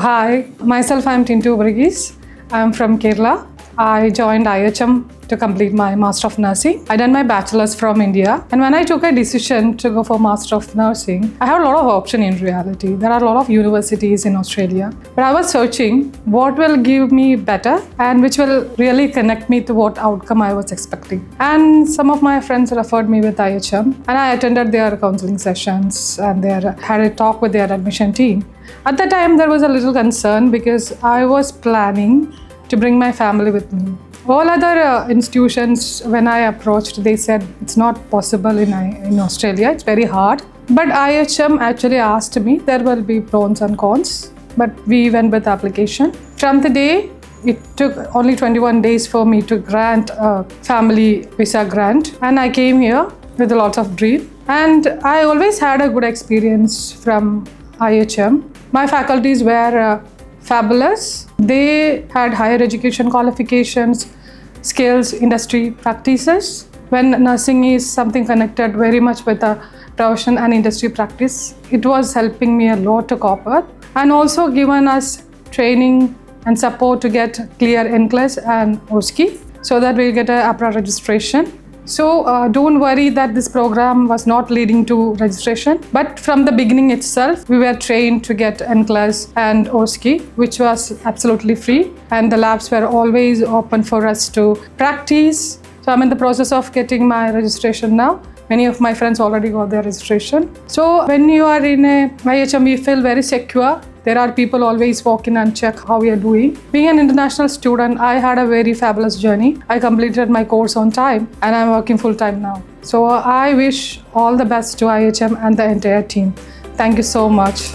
Hi, myself I'm Tintu Varghese. I'm from Kerala. I joined IHM to complete my Master of Nursing. I done my bachelor's from India, and when I took a decision to go for Master of Nursing, I had a lot of option in reality. There are a lot of universities in Australia, but I was searching what will give me better and which will really connect me to what outcome I was expecting. And some of my friends referred me with IHM, and I attended their counseling sessions and had a talk with their admission team. At that time, there was a little concern because I was planning to bring my family with me. All other institutions, when I approached, they said it's not possible in Australia, it's very hard. But IHM actually asked me, there will be pros and cons, but we went with the application. From the day, it took only 21 days for me to grant a family visa grant, and I came here with a lot of dream. And I always had a good experience from IHM. My faculties were fabulous. They had higher education qualifications, skills, industry practices. When nursing is something connected very much with the profession and industry practice, it was helping me a lot to cope with, and also given us training and support to get clear NCLEX and OSCE so that we'll get a AHPRA registration. So don't worry that this program was not leading to registration, but from the beginning itself, we were trained to get NCLEX and OSCE, which was absolutely free, and the labs were always open for us to practice. So I'm in the process of getting my registration now. Many of my friends already got their registration. So when you are in a IHM, we feel very secure. There are people always walk in and check how we are doing. Being an international student, I had a very fabulous journey. I completed my course on time and I'm working full time now. So I wish all the best to IHM and the entire team. Thank you so much.